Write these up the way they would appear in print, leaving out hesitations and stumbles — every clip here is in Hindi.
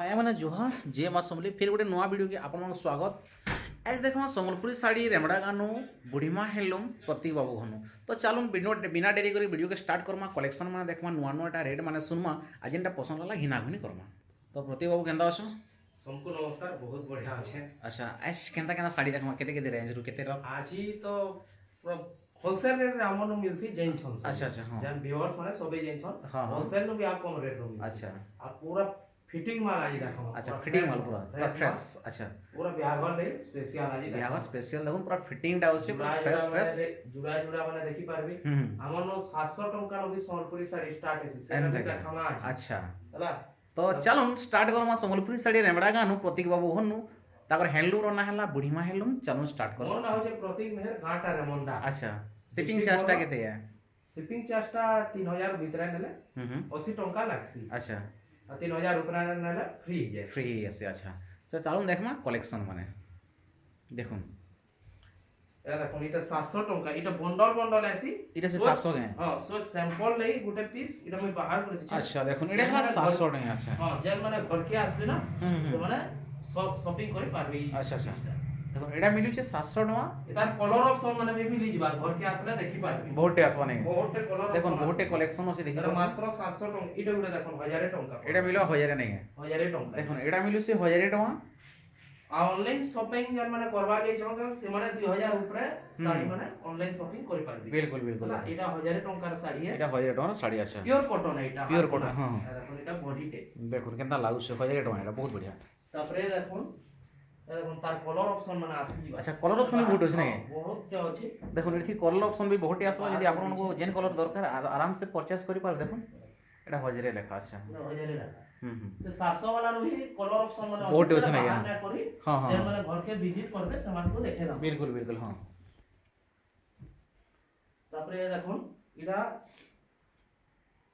आया मैंने जुहा जे माँ समली फिर गोटे नुआ वीडियो के आपण स्वागत। आज देखो सम्बलपुरी साड़ी रेमड़ा गानू बुढ़ीमा हेलुम प्रतीक बाबू हनु। तो चलो वीडियो बिना डेरी करी वीडियो के स्टार्ट करमा कलेक्शन मैंने देखमा नुआ नुआटा रेट मैंने सुनमा आज जेनटा पसंद लगा घिना घुनी करमा। तो प्रतीक बाबू केंदा अछो? सबको नमस्कार, बहुत बढ़िया अच्छे। अच्छा आज केंता केना साड़ी देखमा केते केते रेंज रु केते रो? आज ही तो पूरा होलसेल रेट रे हमन मिलसी जैन छन। अच्छा अच्छा हां जन व्यूअर्स माने सबे जैन छन। हां होलसेल नो भी आ कम रेट रो। अच्छा आ पूरा फिटिंग माल आज देखो। अच्छा फिटिंग माल पूरा फ्रेश। अच्छा पूरा बिहार ले स्पेशल आज बिहार स्पेशल देखो पूरा फिटिंग टा होसे पूरा फ्रेश फ्रेश जुड़ा जुड़ा माने देखि पारबी। हमन 700 टंका नो भी सम्बलपुरी साड़ी स्टार्ट है सेटा भी देखमा। अच्छा हला तो चलो स्टार्ट करमा सम्बलपुरी साड़ी रेमड़ा गानू प्रतीक बाबू हनु तापर हैंडलूम रो ना हला बुढ़ीमा हेलुम चलो स्टार्ट करो। मोर ना होचे प्रतीक मेहर गाटा रे मोंडा। अच्छा शिपिंग चार्ज टा केते है? शिपिंग चार्ज टा 3000 भीतर नेले 80 टंका लागसी। अच्छा 3000 ऊपर नेले फ्री है। फ्री है। अच्छा तो चलो देखमा कलेक्शन माने देखो ए देखो इटा 700 टंका इटा बंडल बंडल आसी इटा से 700 के। हां सो सैंपल लई गुटे पीस इटा मैं बाहर कर दिछि। अच्छा देखो इटा हला 700 टंका। अच्छा हां जेन माने घर के आसबे ना तो माने सब शॉपिंग करि पारबी। अच्छा अच्छा देखो एटा मिलु छे 700 टका। एतार कलर ऑप्शन माने भी मिली जिबा घर के आसले देखि पारबी। बहुते आसबा नै बहुते कलर देखो बहुते कलेक्शन আছে দেখি मात्र 700 टंका इटा गुटे देखो 1000 टंका एटा मिलो 1000 नै 1000 टंका देखो एटा मिलु से 1000 टका। ऑनलाइन शॉपिंग जन माने करबा ले चाहो से माने 2000 ऊपर साड़ी माने ऑनलाइन शॉपिंग करि पारबी। बिल्कुल बिल्कुल एटा 1000 टंका साड़ी है। एटा 1000 टका साड़ी। अच्छा प्योर कॉटन है एटा। प्योर कॉटन हां देखो एटा बॉडी टे देखो केनता लागु से 1000 टका एटा बहुत बढ़िया। तापरे देखो तार कलर ऑप्शन माने आसी जीवा। अच्छा कलर ऑप्शन भी बहुत अछि नै? बहुत जो अछि देखो एठी कलर ऑप्शन भी बहुत आसबा यदि आपन को जेन कलर दरकार आराम से परचेस करि पार। देखो एटा 1000 लेखा। अच्छा 1000 लेखा तो 700 वाला नो भी कलर ऑप्शन माने बहुत अछि नै? हां हां जेन माने घर के विजिट करबे समान को देखे दा। बिल्कुल बिल्कुल हां तापरे देखो इडा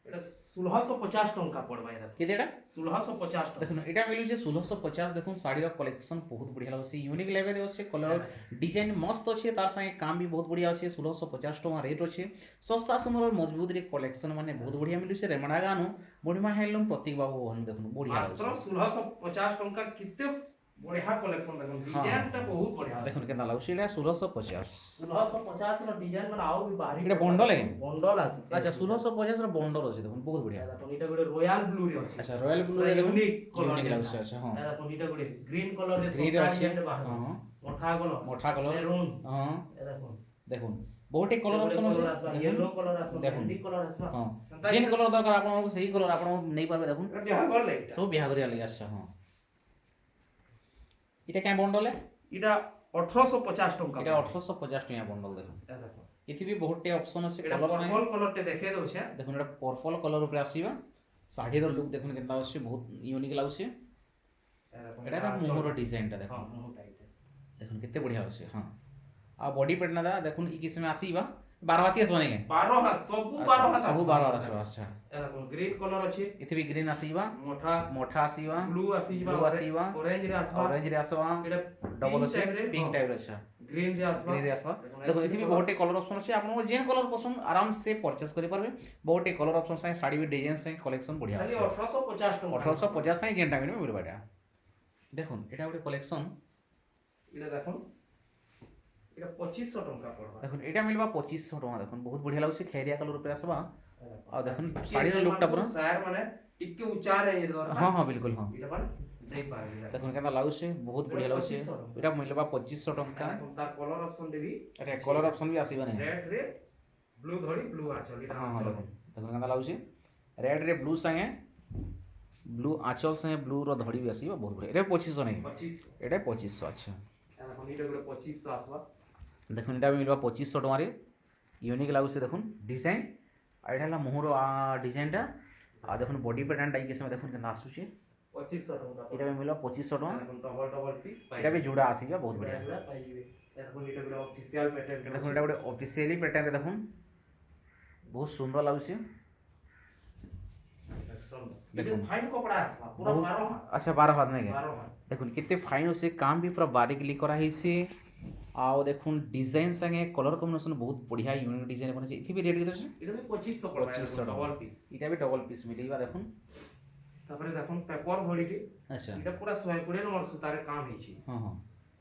1650 टंका पड़बा इधर केतेटा 1650 देखो एटा मिलु जे 1650। देखो साड़ी रो कलेक्शन बहुत बढ़िया लागसे यूनिक लेवल रे আছে कलर डिजाइन मस्त আছে तार संगे काम भी बहुत बढ़िया আছে 1650 टका रेट আছে सस्ता सुंदर मजबूत रे कलेक्शन माने बहुत बढ़िया मिलु से रेमड़ा गानु बुढ़ीमा हेलुम प्रतीक बाबू हन देखो बढ़िया मात्र 1650 टंका किते बढ़िया कलेक्शन देखो डिजाइन ता बहुत बढ़िया देखो केना लागसे एटा 1650 रो डिजाइन माने आउ भी बाहरी एटा बंडल है बंडल आसी। अच्छा 1650 रो बंडल আছে देखो बहुत बढ़िया। देखो इटा गुडे रॉयल ब्लू रे अछि। अच्छा रॉयल ब्लू रे देखो यूनिक कलर लागसे। अच्छा हां देखो इटा गुडे ग्रीन कलर रे ग्रीन আছে हां हां मोठा कलर मैरून हां देखो देखो बहुत कलर ऑप्शन আছে येलो कलर आसबा देखो मेहंदी कलर आसबा हां जेन कलर दरकार आपन को सही कलर आपन नै पाबे। देखो बिहार कर ले सब बिहार करिया लगे। अच्छा हां इटा क्या बंडल है? इटा 1850 टंका। इटा 1850 टका बंडल। देखो देखो इथि भी बहुत ऑप्शन আছে एटा कलर पर्पल कलर टे देखे दो छे। देखो एटा पर्पल कलर ऊपर आसीबा साड़ी रो लुक देखो केनता आसी बहुत यूनिक लागुसी। एटा मोहर डिजाइन टा देखो हां मोहर टाइप देखो केते बढ़िया आसी। हां आ बॉडी पैटर्न दा देखो ई किस में आसीबा 12 हाथी आसबा नै 12 हाथ सब 12 हाथ आसबा। अच्छा देखो ग्रीन कलर अछि इथि भी ग्रीन आसीबा मोठा मोठा आसीबा ब्लू आसीबा ऑरेंज रे आसबा एटा डबल আছে पिंक टाइप। अच्छा ग्रीन रे आसबा देखो इथि भी बहुत कलर ऑप्शन আছে आपन को जेन कलर पसंद आराम से परचेस करि पारबे। बहुत कलर ऑप्शन से साड़ी भी डिजाइन से कलेक्शन बढ़िया खाली আছে 1850 टका 1850 से जेनटा मिलबे मिलबाटा। देखो एटा ଗୋଟେ कलेक्शन इला देखो इला 2500 टका पड़बा। देखो एटा मिलबा 2500 टका। देखो बहुत बढ़िया लागुसी खैरिया कलर पे आसबा और देखो साड़ी रो लुक टा पूरा शायर माने टिके ऊंचा रे इधर। हां हां बिल्कुल हां इला माने देख पारबे। देखो केना लागुसी बहुत बढ़िया लागुसी एटा मिलबा 2500 टका। तार कलर ऑप्शन देबी अरे कलर ऑप्शन भी आसीबा नै रेड रे ब्लू धड़ी ब्लू आचल इटा। हां हां देखो केना लागुसी रेड रे ब्लू संगे ब्लू आंचल संगे ब्लू रो धड़ी भी आसीबा बहुत बढ़िया। एटा 2500 नै 25 एटा 2500। अच्छा देखो इटा गुडे 2500 आसबा। देखो एटा मिलबा 2500 टका रे यूनिक लागुसी। देखो डिजाइन एटा हला मोहर डिजाइन टा आ देखो बॉडी पैटर्न टा के समय देखो केना आसुची 2500 टका। एटा भी मिलबा 2500 टका। देखो डबल पीस एटा भी जुड़ा आसीबा बहुत बढ़िया। देखो इटा गुडे ऑफिशियल पैटर्न देखो एटा गुडे ऑफिशियली पैटर्न रे देखो बहुत सुंदर लागुसी। देखो फाइन कपड़ा आसबा पूरा 12 हाथ। अच्छा 12 हाथ में 12 हाथ देखो कितने फाइन से काम भी पूरा बारीकली करा हिसे आओ देखो डिजाइन संगे कलर कॉम्बिनेशन बहुत बढ़िया यूनिक डिजाइन बने इथि भी रेट केते छै? इटा भी 2500 पड़बा 2500 डबल पीस। इटा भी डबल पीस मिलेबा देखो ତାପରେ ଦେଖୁନ ପେପର ଧରିକି ଆଚ୍ଛା ଏଟା ପୁରା 120 ନମ୍ବର ସୂତାରେ କାମ ହେଇଛି ହଁ ହଁ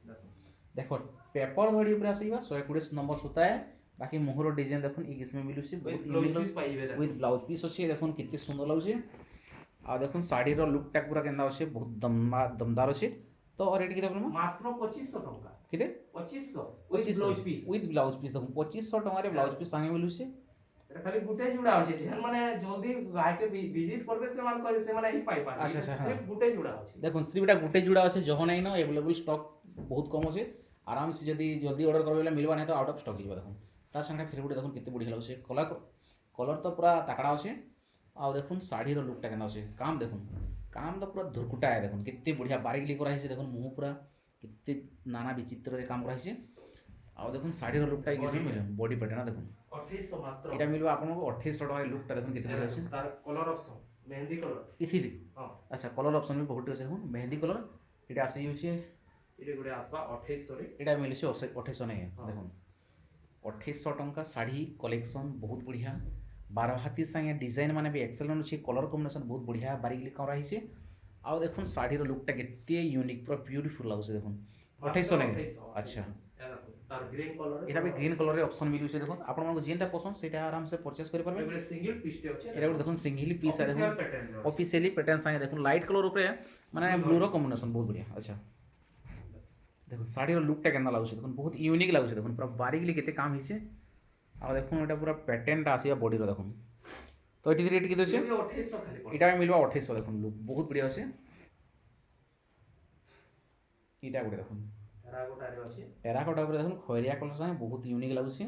ଦେଖୁନ देख पेपर धड़ी पूरा आसवा 120 नंबर सूता है बाकी मुहर डिजाइन देखुन ई किस्म मिलुसी बहुत ब्लाउज यूनिक पीस पाइबे विथ ब्लाउज पीस अच्छे देखुन कितने सुंदर लगुचे आ देखुन साड़ी रो लुक टा पूरा केंदा अच्छे बहुत दमदार अच्छे तो रेट कितना बोलमा मात्र 2500 टंका किते 2500 विथ ब्लाउज पीस देखुन 2500 टका रे ब्लाउज पीस संगे मिलुसी এটা খালি গুটে জুড়া আছে যেন মানে জলদি গায়কে ভিজিট করবে সে মানে এই পাই পারে আচ্ছা আচ্ছা সির্ফ গুটে জুড়া আছে দেখুন স্লিপটা গুটে জুড়া আছে যখন নাই না अवेलेबल स्टॉक बहुत कम আছে आराम से जदी जल्दी ऑर्डर करबे मिलबा नहीं तो आउट ऑफ स्टॉक हो देखुन ता संगे फिर गुटे देखुन कितने बढ़िया लागे कलर कलर तो पूरा तकड़ा আছে आ देखुन साड़ी रो लुकटा केना আছে काम देखुन काम तो पूरा धुरकुटा है देखुन कितने बढ़िया बारीकली करा है देखुन मुंह पूरा कितने नाना विचित्र रे काम करा है आ देखुन साड़ी रो लुकटा किसी मिले बॉडी पैटर्न देखुन 2800 मात्र এটা মিলবে আপনার 2800 টাকা লুকটা দেখুন কেতে বড় আছে তার কলর অপশন মেহেন্দি কলর ইথিলি हां আচ্ছা কলর অপশন भी बहुत আছে দেখুন মেহেন্দি কলর এটা আসি হচ্ছে এটা গুড়ে আসবা 2800 রে এটা মিলছে 2800 নাই দেখুন 2800 टंका शाढ़ी कलेक्शन बहुत बढ़िया 12 हाथी संगे डिजाइन माने भी एक्सेलेंट अच्छे कलर कॉम्बिनेशन बहुत बढ़िया बारीकली करा हिसे आ देखुन शाढ़ी रो लुकटा केते यूनिक पूरा ब्यूटीफुल लागे देखुन 2800 नहीं अच्छा तार ग्रीन कलर এটা भी ग्रीन कलर रे ऑप्शन मिलुছে দেখুন আপনার মানকে যেটা পছন্দ সেটা আরাম से परचेज করে পারবেন এবারে সিঙ্গেল পিসতে আছে এটা দেখুন सिंगल पीस है देखुन প্যাটার্ন ऑफिशियली पैटर्न संगे देखुन लाइट कलर ऊपर माने ब्लू रो कॉम्बिनेशन बहुत बढ़िया अच्छा देखो साड़ी रो लुकटा केना लागुছে देखुन बहुत यूनिक लागुছে देखुन पूरा बारीकली केते काम हिसे आ देखुन এটা পুরা প্যাটার্নটা আসিয়া বডি रो देखुन तो এটি রেট কি দছে 2800 খালি এটা মিলবা 2800 দেখুন লুক বহুত बढ़िया আছে এটা গুড়ে দেখুন টেরাকোটা রে আছে টেরাকোটা উপরে দেখুন খয়রিয়া কলর সাথে বহুত यूनिक लागुছে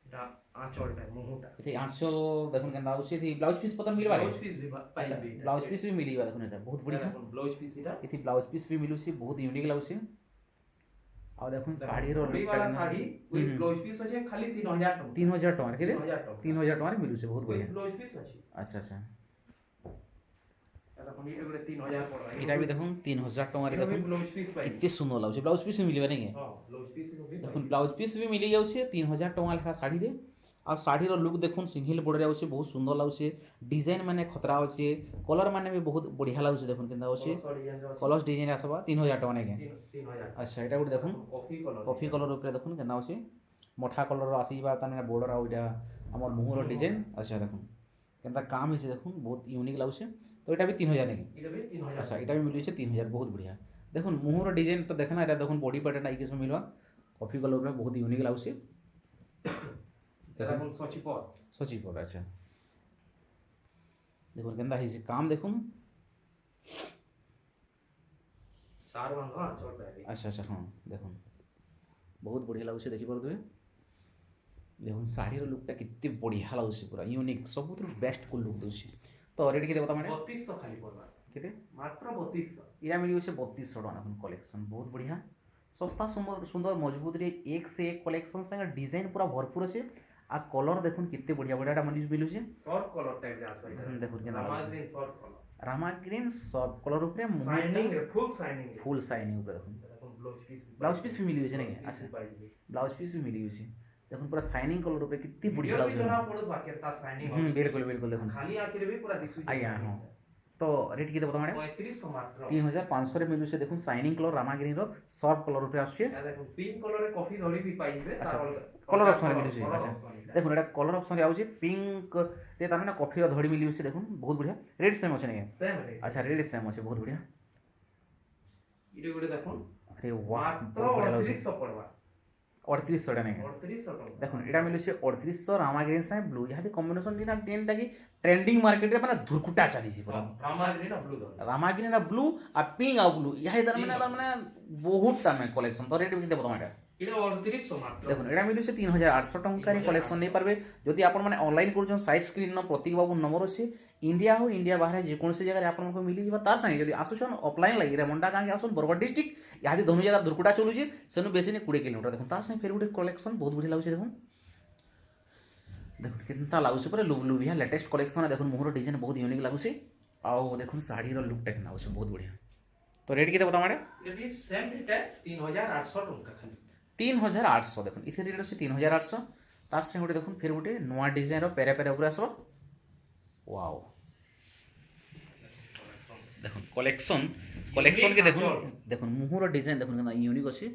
এটা আঁচলটা মুহুটা এতে আঁচল দেখুন কেন লাগুছে এতে ব্লাউজ পিস পতন মিলবা ব্লাউজ পিস भी পাইবে ব্লাউজ পিস भी मिलीबा देखुन এটা बहुत बढ़िया ব্লাউজ পিস এটা এতে ব্লাউজ পিস भी मिलुছি बहुत यूनिक लागुছে আর দেখুন শাড়ি रो এই वाला শাড়ি উইথ ব্লাউজ পিস আছে খালি 3000 টাকা 3000 টাকা কেতে 3000 টাকা 3000 টাকা মিলুছে बहुत बढ़िया ব্লাউজ পিস আছে अच्छा अच्छा এটা কোন এটা 3000 পড়া এটা भी দেখুন 3000 টাকা রে দেখুন ব্লাউজ পিস পাইবে कितने सुंदर लागुছে ब्लाउज पीस भी मिलबा नहीं हां ब्लाउज पिस भी देखुन ब्लाउज पीस भी मिली जाउছে 3000 टका लेखा साड़ी रे आ साड़ी रो लुक देखुन सिंगल बॉर्डर आउছে बहुत सुंदर लागुছে डिजाइन माने खतरा आउছে कलर माने भी बहुत बढ़िया लागुছে देखुन केनता आउছে कलर डिजाइन आसबा 3000 टका नहीं 3000 अच्छा এটা গুড দেখুন कॉफी कलर ऊपर देखुन केनता आउছে मोठा कलर रो आसीबा ताने बॉर्डर आ ओइटा हमर मुहर डिजाइन अच्छा देखुन केनता काम हिसे देखुन बहुत यूनिक लागुছে तो এটা भी 3000 नहीं এটা भी 3000 अच्छा এটা भी मिलुছে 3000 बहुत बढ़िया देखुन मुहर डिजाइन तो देखना এটা দেখুন बॉडी पैटर्न आई किस्म मिलवा कॉफी कलर में बहुत यूनिक लागुছে এটা কোন সচিপর सची पर अच्छा देखुन केनता हिसे काम देखुन सार बांधो आंचल पाइबे अच्छा अच्छा हाँ देखुन बहुत बढ़िया लागुছে देखि परदुए देखुन साड़ी रो लुकटा कितने बढ़िया लागुছে पूरा यूनिक सबुतर बेस्ट को लुक दउছি तो रेट के बता माने 3200 खाली पड़वा केते मात्र 3200 इरा मिली होছে 3200 টাকা এখন कलेक्शन बहुत बढ़िया सस्ता सुंदर सुंदर मजबूत रे एक से एक कलेक्शन संगे डिजाइन पूरा भरपूर আছে आ कलर देखुन कितने बढ़िया बढ़िया मिलुছে शॉर्ट कलर टाइप रे आसबा देखुन केना Rama green short colour Rama green सब कलर ऊपर शाइनिंग रे फुल शाइनिंग ऊपर देखुन देखुन ब्लाउज पीस भी मिली होছে नहीं अच्छा ब्लाउज पीस भी मिली होছে देखुन पूरा शाइनिंग कलर ऊपर कितनी बढ़िया वीडियो भी लागुছে जना पड़त बाकी ता शाइनिंग बिल्कुल बिल्कुल देखुन खाली आंखें भी पूरा दिसु आया हां तो रेट के बता मैडम 3500 मात्र 3500 रे मिलुছে देखुन शाइनिंग कलर रामा ग्रीन रो सॉफ्ट कलर ऊपर आछे या देखुन पिंक कलर रे कॉफी धड़ी भी पाइबे अच्छा कलर ऑप्शन रे मिलुছে अच्छा देखुन एटा कलर ऑप्शन रे आउची पिंक रे तार माने कॉफी रो धड़ी मिलुছে देखुन बहुत बढ़िया रेट सेम अछि नहीं सेम रे अच्छा रेट सेम अछि बहुत बढ़िया इडे गुडे देखुन अरे वाह मात्र बहुत बढ़िया लाଗୁছে 3800 पड़वा 3800 टा नहीं 3800 टका देखुन एटा मिलुছে 3800 रामा ग्रीन साइ ब्लू यादी कॉम्बिनेशन दिना 10 ताकि ट्रेंडिंग मार्केट रे माने धुरकुटा चली पूरा रामा ग्रीन ब्लू दो रामा ग्रीन ब्लू आ पिंक आ ब्लू यही तार माने बहुत टाइम कलेक्शन तो रेट भी केते बता मैडम इडे 3800 मात्र देखो এটা মিলুছে 3800 টঙ্কারে কলেকশন নেই পারবে যদি আপন মানে অনলাইন করছন সাইট স্ক্রিন ন প্রতীক বাবু নম্বর আছে ইন্ডিয়া হো ইন্ডিয়া বাহারে যে কোনসি জায়গায় আপনকে মিলি ଯିବା তার সঙ্গে যদি আসুছন অফলাইন লাগি রেমন্ডা গাঁকে আসুন বরগড় ডিস্ট্রিক্ট ইয়াদি ধনুজাদার দুর্কুটা চলুছে সেনু বেশি নি 20 কিলোমিটার দেখুন তার সঙ্গে ফের গুটে কলেকশন বহুত বড়িয়া লাগুছে দেখুন দেখুন কেনতা লাগুছে পরে লুভিয়া লেটেস্ট কলেকশন দেখুন মোহর ডিজাইন বহুত ইউনিক লাগুছে আও দেখুন শাড়ির লুকটা কেন লাগুছে বহুত বড়িয়া তো রেট কেতে বতা মারে ये भी सेम रेट है 3800 टका खाली 3800 देखुन इथे रेट আছে 3800 तार से गोटे देखुन फिर गोटे नुआ डिजाइन रो पेरे पेरे ऊपर आसबो वाओ দেখুন কলেকশন কে দেখুন আঁচল। দেখুন মুহুর ডিজাইন দেখুন কেনতা ইউনিক আছে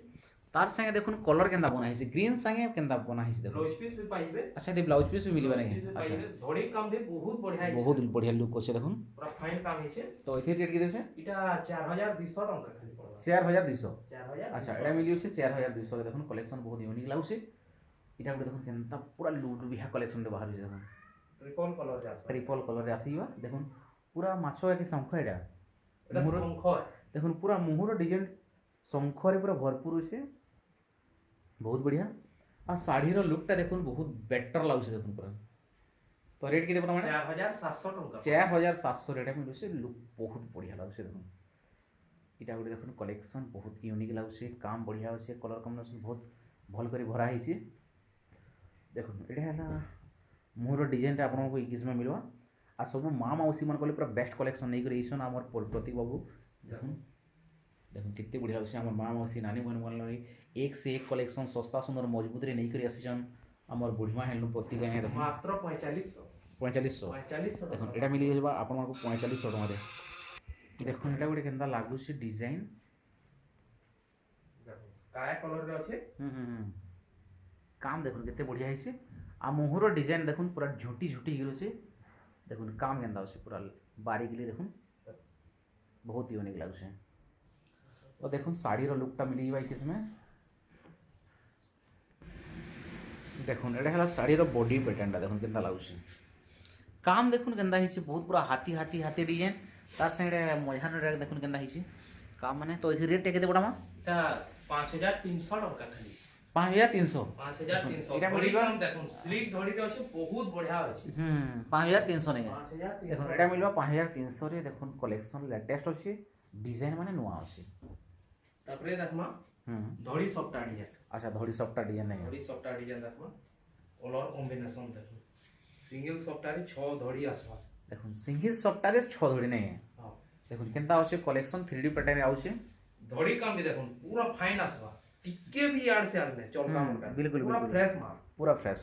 তার সঙ্গে দেখুন কলর কেনতা বনা হয়েছে গ্রিন সঙ্গে কেনতা বনা হয়েছে দেখুন ব্লাউজ পিস भी পাইবে আচ্ছা এটি ব্লাউজ পিস মিলবে ব্লাউজ নাকি পিস भी আচ্ছা পাইবে ধড়ি কাম भी बहुत बढ़िया है বহুত বঢ়িয়া লুক আছে দেখুন पूरा फाइन काम है তো এটি রেট কি দিয়েছে এটা 4200 টাকা খালি পড়বা 4200 4000 আচ্ছা এটা মিলি হচ্ছে 4200 দেখুন কলেকশন বহুত ইউনিক লাগুছে এটা গুলো দেখুন কেনতা পুরা লুবিহা কলেকশন রে বাহার দেখুন ট্রিপল কলর যা ট্রিপল কলরে আসিবা দেখুন পুরা মাছ একই শঙ্খ এটা এটা মুহুর শঙ্খ দেখুন পুরা মুহুর ডিজাইন শঙ্খরে পুরা ভরপুর আছে বহুত বঢ়িয়া আর শাড়ির লুকটা দেখুন বহুত বেটার লাগুছে দেখুন পুরা তো রেট কেতে বর্তমানে 4700 টাকা 4700 রেটে মিলুছে লুক বহুত বঢ়িয়া লাগুছে দেখুন এটা গোটে দেখুন কলেকশন বহুত ইউনিক লাগুছে কাম বঢ়িয়া আছে কলর কম্বিনেসন বহুত ভাল করে ভরা হয়েছে দেখুন এটা হল মোর ডিজাইনটা আপনার এই কিসমে মিলবা আর সব মা মাউসী মান কলে পুরা বেস্ট কলেকশন নেই করে এইসন আমার প্রতীক বাবু দেখুন দেখুন কেতে বঢ়িয়া লাগুছে আমার মা মাউসী নানি বোন মান एक से एक कलेक्शन सस्ता सुंदर मजबूत रे नहीं करी आसीछन हमर बुढ़िमा हैंडलूम प्रतीक आए देखुन মাত্র 4500 4500 4500 দেখুন এটা মিলি যাবা আপনার 4500 টাকা রে দেখুন এটা গোটে কেনতা লাগুছে ডিজাইন স্কাই কলর রে আছে কাম দেখুন কেতে বঢ়িয়া হইছে आ मोहर डिजाइन देखुन पूरा झुटी झुटी गिरছে দেখুন কাম কেনতা আছে पूरा बारीक ले देखुन बहुत यूनिक लागছে तो देखुन साड़ीर लुकटा मिली जाई किसमें দেখুন এটা হলো শাড়ির বডি প্যাটার্নটা দেখুন কেনতা লাগুছে কাম দেখুন কেনতা হইছে বহুত পুরা হাতি হাতি হাতি ডিজাইন তার সঙ্গে মজানো দেখুন কেনতা হইছে কাম মানে তো এই রেট কেতে পড়ামা এটা 5300 টাকা খালি 5300 5300 এটা ধড়ি মিলিবা কাম দেখুন স্লিক ধড়িতে আছে বহুত বঢ়িয়া আছে 5300 নেই 5300 দেখুন এটা মিলবা 5300 রে দেখুন কলেকশন লেটেস্ট আছে ডিজাইন মানে নয়া আছে তারপরে দেখমা ধড়ি সফটা ডিজাইন আচ্ছা ধড়ি সবটা ডিজাইন নেই ধড়ি সফটা ডিজাইন দেখমা কলর কম্বিনেশন দেখুন সিঙ্গেল সফটারে 6 ধড়ি আসবা দেখুন সিঙ্গেল সবটারে 6 ধড়ি নেই हां দেখুন কেনতা আছে কলেকশন 3D প্যাটার্ন আছে ধড়ি কাম भी দেখুন पूरा फाइन আসবা টিকে भी यार से आने चल काम होता बिल्कुल पूरा बिल्कुल फ्रेश माल पूरा फ्रेश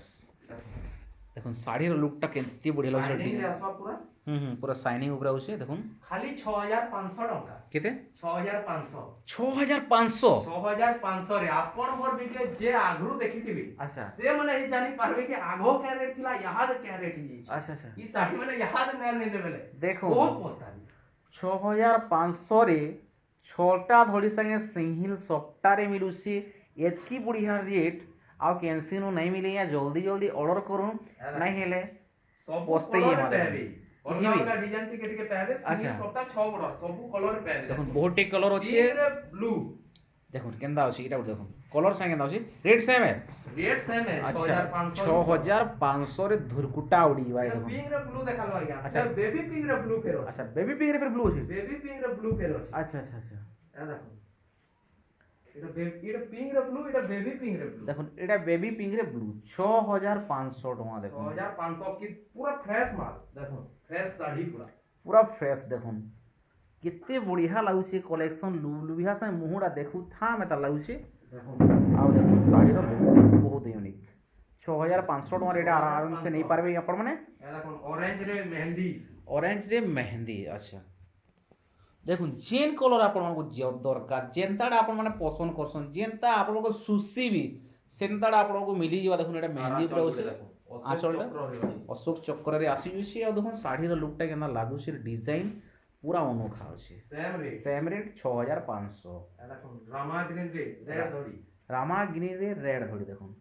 দেখুন শাড়ির লুকটা কেতে বঢ়িয়া লাগুছে শাইনিং রে আসবা पूरा পুরা শাইনিং উপরে আছে দেখুন খালি 6500 টাকা কেতে 6500 6500 6500 রে আপন মোর ভিডিও যে আগ্রহ দেখিতিবি আচ্ছা से माने ही जानी पारबे कि आगो क्या रेट थिला याद क्या रेट ही আচ্ছা আচ্ছা ई साड़ी माने याद न लेने बेले দেখো बहुत पोस्तानी 6500 রে ছটা ধড়ি সঙ্গে সিঙ্গেল সপ্তাহে মিলুছি এতকি বঢ়িয়া রেট আর ক্যান্সিনো নাই মিলে জলদি জলদি অর্ডর করুন নাই হেলে सब पोस्ते ही कलर हमारे पे भी और जी भी। का डिजाइन टिके टिके पे दे अच्छा। सिंगल सबटा 6 बड़ सब कलर पे दे দেখুন বহুটি কলর আছে ब्लू দেখুন কেনতা আছে এটা দেখুন কলর সঙ্গে কেনতা আছে রেট সেম है रेट सेम है अच्छा 6500 6500 রে ধুরকুটা উড়ি ভাই দেখুন पिंक रे ब्लू देखा लो यार अच्छा। अच्छा बेबी पिंक रे ब्लू फेरो আচ্ছা বেবি পিঙ্ক রে ব্লু আছে बेबी पिंक रे ब्लू फेरो আচ্ছা আচ্ছা আচ্ছা ए देखो এটা পিঙ্ক রে ব্লু এটা বেবি পিঙ্ক রে ব্লু দেখুন এটা বেবি পিঙ্ক রে ব্লু 6500 টাকা দেখুন 6500 की पूरा फ्रेश माल देखो फ्रेश साड़ी पूरा पूरा फ्रेश देखुन केते बढ़िया लाଗୁছে कलेक्शन लुबिया से मुहुडा देखु था में ता लाଗୁছে देखो आउ देखुन साड़ीर लुक बहुत यूनिक 6500 टका रेट आराम से नहीं पारबे आपण माने ए देखो ऑरेंज रे मेहंदी ऑरेंज रे मेहंदी अच्छा देखुन जेन कलर आपण को दरकार जेनताडा आपण माने पसंद करसन जेनता आपण को सुसी भी सेनताडा आपण को मिली जीवा देखुन एटा मेहंदी पूरा होছে आंचलटा अशोक चक्र रे आसी जुसी आ देखुन साड़ीर लुकटा केना लागुছে डिजाइन पूरा अनोखा আছে सेम रेट 6500 ए देखो रामा ग्रीन रे रेड धड़ी रामा ग्रीन रे रेड धड़ी देखुन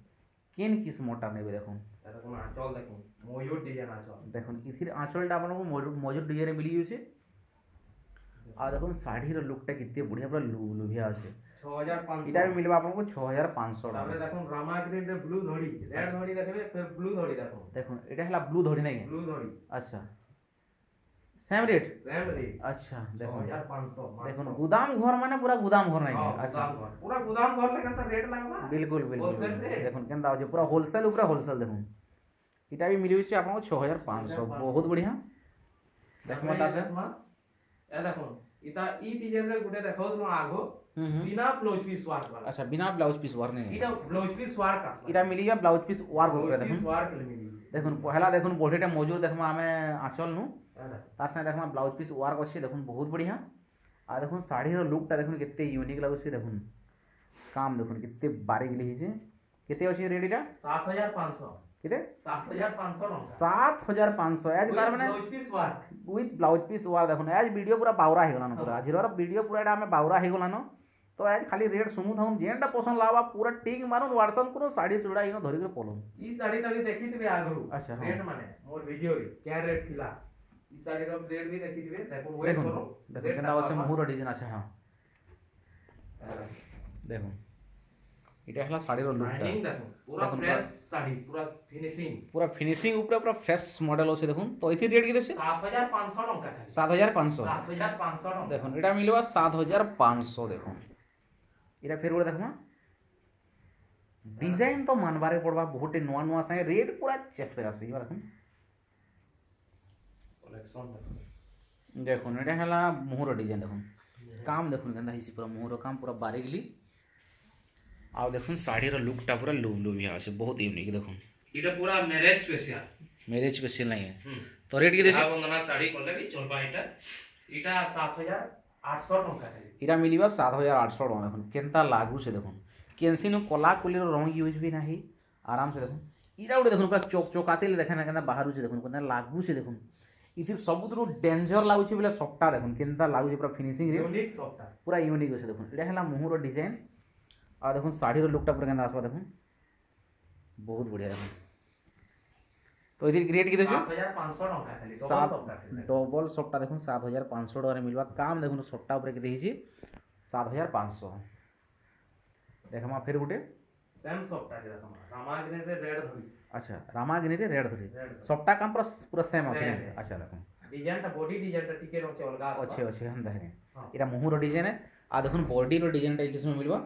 केन किस्मटा नेबे देखुन ए देखो आंचल देखो मयूर डिजाइन आंचल দেখুন ইথির আঁচলটা আপনাকে মজুর ডিজাইনে মিলি যাচ্ছে আর দেখুন শাড়ির লুকটা কেতে বঢ়িয়া পুরা লুভিয়া আছে 6500 এটা মিলবে আপনাকে 6500 টাকা তারপরে দেখুন রামা গ্রিন রে ব্লু ধড়ি রেড ধড়ি দেখবে ফের ব্লু ধড়ি দেখো দেখুন এটা হলা ব্লু ধরি নাই ব্লু ধড়ি আচ্ছা সেম রেট সেম রেট আচ্ছা দেখুন 6500 দেখুন গুদাম ঘর মানে পুরা গুদাম ঘর নাই আচ্ছা पूरा गोदाम घर ले केनता रेट लागबा बिल्कुल बिल्कुल Wholesale rate? দেখুন কেনতা আছে পুরা হোলসেল উপরে হোলসেল দেখুন এটা भी মিলি হচ্ছে আপনাকে 6500 বহুত বঢ়িয়া দেখুন তা আছে এ দেখুন ইতা ই ডিজাইন রে গুটে দেখাও তুমি আগো বিনা ব্লাউজ পিস ওয়ার্ক वाला আচ্ছা বিনা ব্লাউজ পিস ওয়ার নেই এটা ব্লাউজ পিস ওয়ার্ক আছে এটা মিলি গিয়া ব্লাউজ পিস ওয়ার করে দেখুন ওয়ার্ক মিলি দেখুন পহলা দেখুন বডিটা মজুর দেখমা আমি আঁচল নু এটা তার সাথে দেখমা ব্লাউজ পিস ওয়ার্ক আছে দেখুন বহুত বঢ়িয়া আর দেখুন শাড়ির লুকটা দেখুন কেতে ইউনিক লাগুছে দেখুন কাম দেখুন কেতে বারিকলি হয়েছে কেতে আছে রেট এটা 7500 কেতে 7500 টাকা 7500 আজ তার মানে blouse piece work with blouse piece ওয়ার দেখুন আজ ভিডিও পুরা বাউরা ହେଇଗଲାନ ପୁରା ଆଜିର ଭିଡ଼ିଓ ପୁରା ଏଇଟା ଆମେ ବାଉରା ହେଇଗଲାନ ତ ଆଜ ଖାଲି ରେଟ୍ ଶୁଣୁ ଥାଉନ୍ ଯେନ୍ଟା ପସନ୍ଦ ଲାଗ୍ବା ପୁରା ଠିକ୍ ମାରୁନ୍ ହ୍ୱାଟ୍ସଆପ୍ କରୁନ୍ ଶାଢ଼ୀ ସୁଡ଼ା ଇନ ଧରିକିରି ପଲୁନ୍ ଇ ଶାଢ଼ୀଟା ବି ଦେଖିଥିବେ ଆଗରୁ ଆଚ୍ଛା, ହଁ। ରେଟ୍ ମାନେ ମୋର ଭିଡ଼ିଓରେ କ୍ୟା ରେଟ୍ ଥିଲା ଇ ଶାଢ଼ୀର ରେଟ୍ ବି ଦେଖିଥିବେ ତାକୁ ୱେଟ୍ ଦେଖୁନ୍ କର ଦେଖୁନ୍ କେନ୍ତା ଅଛେ ମୁହୁଁର ଡିଜାଇନ୍ আছে ହଁ ଦେଖୁନ୍ এটা হলা শাড়ির লুকটা শাইনিং দেখুন পুরা দেখুন, ফ্রেশ শাড়ি পুরা ফিনিশিং পুরা ফিনিশিং উপরে পুরা ফ্রেশ মডেল আছে দেখুন তো এথি রেট কেতে আছে 7500 টাকা খালি 7500 7500 টাকা দেখুন এটা মিলবা 7500 দেখুন এটা ফের গোটে দেখুন ডিজাইন তো মানবারে পড়বা বহুতে নয়া নয়া সাথে রেট পুরা চেপে আছে এবার দেখুন কলেকশন দেখুন এটা হলা মুহুর ডিজাইন দেখুন কাম দেখুন কেনতা হইছে পুরা মুহুর কাম পুরা বারিকলি আর দেখুন শাড়ির লুকটা পুরা লুবিয়া আছে বহুত ইউনিক দেখুন এটা পুরা ম্যারেজ স্পেশাল ম্যারেজ স্পেশাল নাই তো রেট কেতে আছে বন্ধনা শাড়ি করলে কি চলবা এটা 7800 টাকা খালি এটা মিলিবা 7800 টাকা দেখুন কেনতা লাগুছে দেখুন কেনসিনো কলা কলির রং ইউজ भी नाही आराम से देखुन इरा उडे देखुन पूरा चोक चोकाते देखा ना केनता बाहरुचे देखुन केनता लागुचे देखुन इथिर सबुतरु डेंजर लागुचे बोले सफ्टा देखुन केनता लागुचे पूरा फिनिशिंग रे यूनिक सफ्टा पूरा यूनिक আছে দেখুন এটা হলা মুহুর ডিজাইন আর দেখুন শাড়ির লুকটা পুরা কেনতা আসবা দেখুন বহুত বঢ়িয়া দেখুন তো এদির রেট কি দেছো 7500 টাকা খালি ডবল সফটা ডবল সফটা দেখুন 7500 টাকা মিলবা কাম দেখুন সফটা উপরে কেতে হিছি 7500 देखमा फिर गुटे सेम सफ्टा के देखमा रामाग्नि रे रेड धरी अच्छा रामागिनी रे रेड धरी सबटा काम पूरा पूरा सेम আছে Same. अच्छा देखो डिजाइनटा बॉडी डिजाइनटा टिके रचे अलगा अच्छे अच्छे हम देखे हाँ। एटा मुहुर डिजाइन है आ देखुन बॉडी रो डिजाइन टा किसमें मिलबा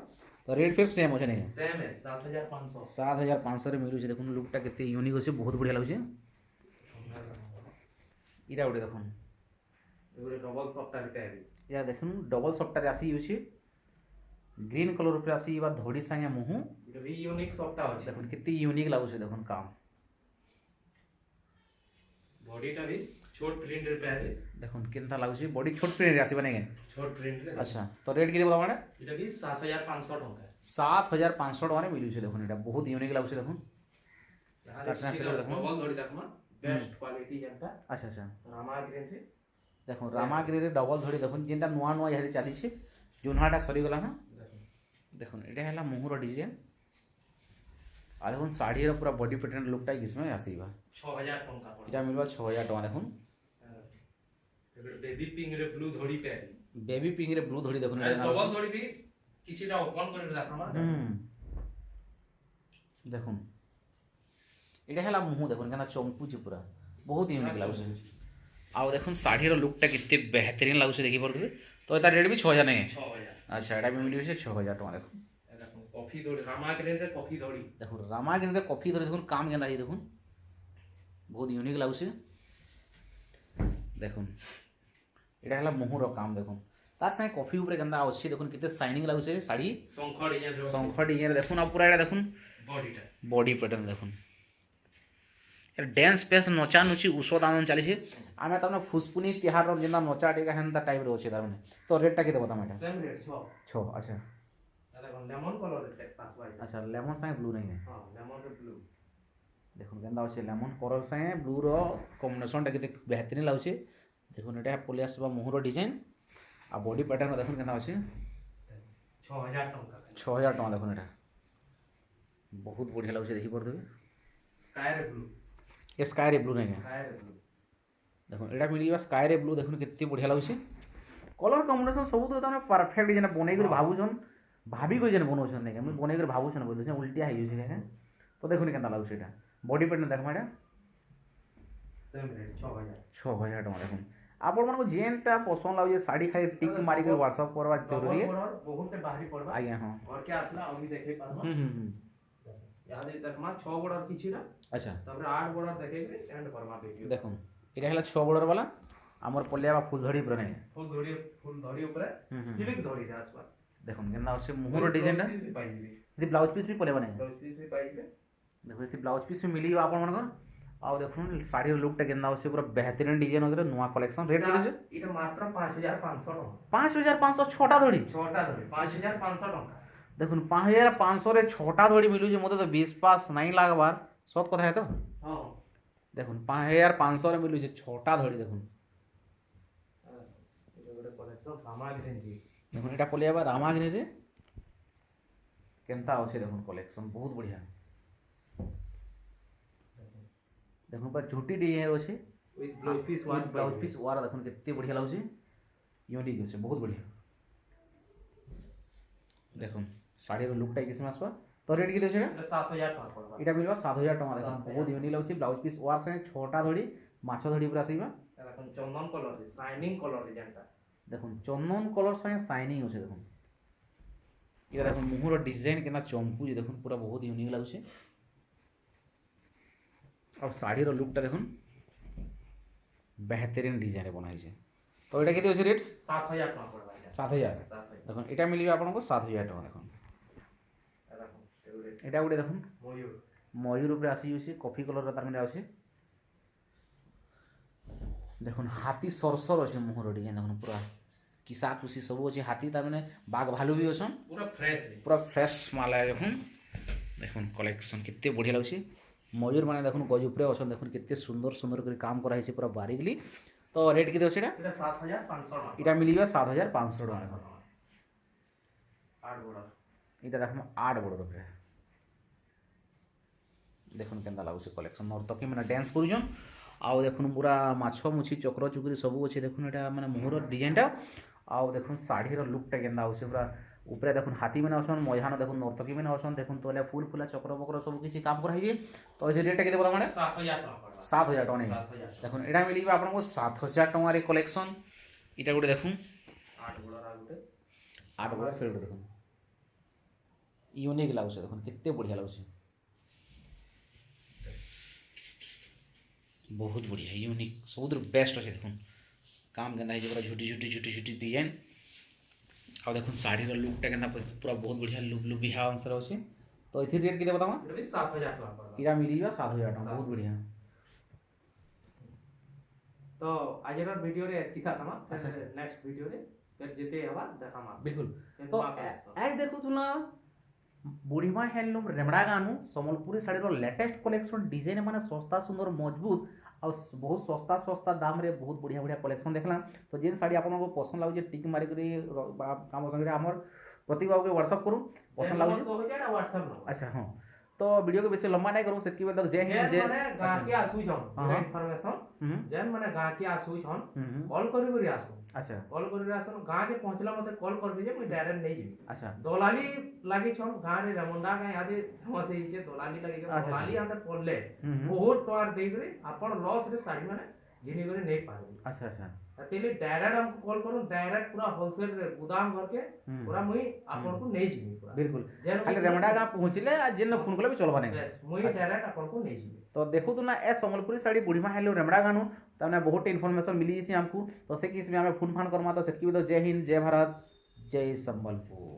तो रेट फिर सेम होचे नहीं सेम है 7500 7500 रे मिलु छै देखुन लुकटा केते यूनिक होचे बहुत बढ़िया लागु छै इरा उडे देखुन एगुरे डबल सफ्टा रे कैरी या देखुन डबल सफ्टा रे आसी होचे ग्रीन कलर ऊपर आसी बा धोड़ी संगे मुहु এটা भी यूनिक सफ्टा আছে देखुन केते यूनिक लागु छै देखुन काम बॉडीटा भी छोट प्रिंट रे पैरे देखुन केनता लागु छै बॉडी छोट प्रिंट रे आसी बने छोट प्रिंट रे अच्छा तो रेट के देबा माने এটা भी 7500 টাকা 7500 টাকা রে মিলু छै देखुन एटा बहुत यूनिक लागु छै देखुन यहाँ তার সাথে देखिए দেখুন। डबल धरी देखमा बेस्ट क्वालिटी जनता अच्छा अच्छा रामाग्नि रे देखो रामागिरी रे डबल धड़ी देखुन जेनटा नुआ नुआ इहादे चली छै जुनहाटा सरी गला ना देखुन एटा हला मुहुर डिजाइन आ देखुन साड़ी रो पूरा बॉडी पैटर्न लुकटा इसमें आसीबा 6000 টাকা পড়ে एटा मिलबा 6000 टका देखुन बेबी पिंक रे ब्लू धड़ी पैरी बेबी पिंक रे ब्लू धड़ी देखुन डबल धड़ी भी किछिटा ओपन करे देखमा देखुन एटा हला मुहु देखुन केना चंपू छै पूरा बहुत यूनिक लागुछ आ देखुन साड़ी रो लुकटा कितने बेहतरीन लागुछ देखि परथबे तो एटा रेट भी 6000 नहीं है 6000 अच्छा एटा भी मिलियो 6000 टका देखुन देखो कॉफी धड़ी रामाग्नि रे कॉफी धड़ी देखुन रामागिरी रे कॉफी धरी देखुन काम केना देखुन बहुत यूनिक लाଗୁছে দেখুন এটা হলা মুহুর কাম দেখুন তার সাথে কফি উপরে কেনতা আছে দেখুন কেতে শাইনিং লাগুছে শাড়ি শঙ্খ ডিজাইন রে শঙ্খ ডিজাইন দেখুন আর পুরা এটা দেখুন বডিটা বডি প্যাটার্ন দেখুন এর ড্যান্স পেস নচা নুচি উষদ আনন্দ চালিছে আমি তার ফুসপুনি তিহার যেটা নচা টিকা হেনতা টাইপ রে আছে তার মানে তো রেটটা কেতে বতা এটা सेम रेट 6 6 अच्छा देखो लेमन कलर रे पास वाइट अच्छा लेमन साइड ब्लू नहीं है हां लेमन रे ब्लू দেখুন কেনতা আছে লেমন কলর সাথে ব্লু র কম্বিনেশনটা কেতে বেহতরিন লাগুছে দেখুন এটা পলে আসবা মুহুর ডিজাইন আর বডি প্যাটার্ন দেখুন কেনতা আছে 6000 টাকা 6000 টাকা দেখুন এটা বহুত বঢ়িয়া লাগুছে দেখি পড়তবে स्काई रे ब्लू ये स्काई रे ब्लू नहीं है स्काई रे ब्लू देखुन এটা মিলিবা স্কাই রে ব্লু দেখুন কেতে বঢ়িয়া লাগুছে কলর কম্বিনেশন सब तो तने परफेक्ट जेना बनै कर भाबुछन भाबी को जेना बनोछन नहीं हम बनै कर भाबुछन बोलछन उल्टिया है यूज है तो देखुन केनता लाଗୁছে এটা बॉडी पैटर्न देखमा এটা सेम रेट 6000 6000 টাকা দেখুন আপন মাनको जेनटा पसंद लागे साड़ी खाली टिक मारी कर व्हाट्सएप करवा जरूरी है बहुत बाहरी पड़बा आज्ञा हां और क्या असला अभी देखे पाबा यहाँ दे देखमा 6 बॉर्डर किछिरा अच्छा तबरे 8 बॉर्डर देखे के एंड करवा वीडियो देखुन এটা হলা 6 বর্ডার वाला আমার পলিয়া ফুল ধড়ি পুরা নাই फुल धड़ी ऊपर सिलिक धड़ी रे आसपास দেখুন কেনতা আছে মুহুর ডিজাইনটা भी पाइबे যদি ব্লাউজ পিস भी পলে বনাই ब्लाउज पीस भी पाइबे देखो ये ब्लाउज पीस में मिली आपन मानकर ଆଉ ଦେଖୁନ୍ ଶାଢ଼ୀର ଲୁକ୍ଟା କେନ୍ତା ଅଛି ପୁରା ବେହତରିନ ଡିଜାଇନ ଅଛି ନୂଆ କଲେକ୍ସନ ରେଟ୍ କେତେ ଅଛି এটা মাত্র 5500 টাকা 5500 ছটা ধଡ଼ି ছটা ধরে 5500 টাকা দেখুন 5500 ছটা ধଡ଼ି মিলুଛି ମୋତେ ତ ବିଶ୍ୱାସ ନାଇଁ ଲାଗବାର ସତ କଥା ହେ ତ হ্যাঁ দেখুন 5500 মিলুଛି ছটা ধଡ଼ି দেখুন এটা ଗୋଟେ କଲେକ୍ସନ ସାମଗ୍ରୀ দেখুন এটা পলিয়াবা রামাগিনীরে কেনতা আছে দেখুন কলেকশন বহুত বঢ়িয়া দেখুন পুরা ঝুটি ডিজাইন আছে with blouse piece one blouse piece ওয়ারা দেখুন কেতে বঢ়িয়া লাগুছে यूनिक আছে বহুত বঢ়িয়া দেখুন শাড়ির লুকটা কিসম আসবা তো রেট কি আছে এটা 7000 টাকা পড়বা এটা মিলবা 7000 টাকা দেখুন বহুত यूनिक লাগুছে ব্লাউজ পিস ওয়ার সঙ্গে ছটা ধড়ি মাছ ধড়ি পুরা আসিবা এখন চন্দন কলর শাইনিং কলর ডিজাইনটা দেখুন চন্দন কলর সঙ্গে শাইনিং আছে দেখুন এটা দেখুন মুহুর ডিজাইন কেনা চমকুছে দেখুন পুরা বহুত यूनिक লাগুছে আর শাড়ির লুকটা দেখুন বেহতরিন ডিজাইনে বনা হয়েছে তো এটা কেতে আছে রেট 7000 টাকা পড়বা এটা 7000 7000 দেখুন এটা মিলিবে আপনার 7000 টাকা দেখুন এরকম এগুলো এটা গোটে দেখুন ময়ূর ময়ূর উপরে আসি যাচ্ছে কফি কলর তার মানে আছে দেখুন হাতি সরসর আছে মুহর ডিজাইন দেখুন পুরা কিসা কুসি সব আছে হাতি তার মানে বাঘ ভালু বি অছন পুরা ফ্রেশ মাল দেখুন দেখুন কলেকশন কেতে বঢ়িয়া লাগুছে ময়ূর মানে দেখুন গজ উপরে অছন দেখুন কেতে সুন্দর সুন্দর করে কাম করা হয়েছে পুরা বারিকলি তো রেট কেতে আছে এটা 7500 টাকা এটা মিলিবে 7500 টাকা আট বড় এটা দেখুন 8 বড় উপরে দেখুন কেনতা লাগুছে কলেকশন নর্তকী মানে ড্যান্স করুছন আউ দেখুন পুরা মাছ মুছি চক্র চুকরি সবু আছে দেখুন এটা মানে মুহুর ডিজাইনটা আউ দেখুন শাড়ির লুকটা কেনতা হচ্ছে পুরা উপরে দেখুন হাতি মানে অছন ময়হান দেখুন নর্তকী মানে অছন দেখুন তোলে ফুল ফুলা চক্র বক্র সব কিছু কাম করা হয়েছে তো এই রেটটা কেতে বলা মানে 7000 টাকা পড়বা 7000 টাকা নেই দেখুন এটা মিলিবে আপনার 7000 টাকার এই কলেকশন এটা গোটে দেখুন আট বড় আর গুটে 8 বড় ফের দেখুন ইউনিক লাগুছে দেখুন কেতে বঢ়িয়া লাগুছে बहुत बढ़िया यूनिक सब बेस्ट अच्छे देखुन काम के पूरा झुटी झुटी झुटी झुटी डिजाइन आ देखुन शाढ़ीर लुकटा के पूरा बहुत बढ़िया लुबिहा आंसर अच्छे तो ये रेट के बताओ এটা 7000 টাকা পড়বা इरा मिली 7000 टाका बहुत बढ़िया তো আজের ভিডিওরে এতকি থাকমা আচ্ছা, আচ্ছা। নেক্সট ভিডিওরে ফের যেতে হবা দেখামা बिल्कुल ফের तो নয়া collection। आज देखो तुला बुढ़ीमा handloom रेमड़ा Ganu Sambalpuri शाढ़ीर latest collection design माने सस्ता सुंदर मजबूत और बहुत सस्ता सस्ता दाम रे बहुत बढ़िया बढ़िया कलेक्शन देखला तो जेन शाढ़ी आपको पसंद लागे टिक मारी करी काम संगे हमर प्रतिभा के व्हाट्सएप करू पसंद लागे हो जाए ना व्हाट्सएप नंबर अच्छा हाँ तो वीडियो को बेसी लंबा नहीं करूँ सेटकी बेल तक जय हिंद जेन जय माने गांकी आसु छन हाँ। इन्फॉर्मेशन हम्म, जेन माने गांकी आसु छन हम्म, कॉल करी आसु अच्छा कॉल करी आसु गां के पहुंचला मते कॉल कर दीजिए मुई डायरेक्ट नहीं जीबी अच्छा दलाली लागि छन गां रे रमुंडा गां आदि फेमस हे जे दलाली लागि छन अच्छा, दलाली अंदर पड़ले हम्म, बहुत टोर देई करे आपण लॉस रे साड़ी माने घिनी करे नहीं पारबी अच्छा अच्छा अतेले डायरेक्ट हमको कॉल करूं डायरेक्ट पूरा होलसेल रे गोदाम करके हम्म, पूरा मुई आपन को नहीं जीबी पूरा बिल्कुल जेन खाली रेमड़ा गाँ पहुँचले जेन फोन कले भी चलबा नहीं यस मुई डायरेक्ट आपन को नहीं जीबी तो देखो तो ना ए सम्बलपुरी शाढ़ी बुढ़ीमा हेलो रेमड़ा गानू तमने बहुत इन्फॉर्मेशन मिली हमको तो से किस में हमें फोन फान करमा तो सेटकी तो जय हिंद जय भारत जय सम्बलपुर।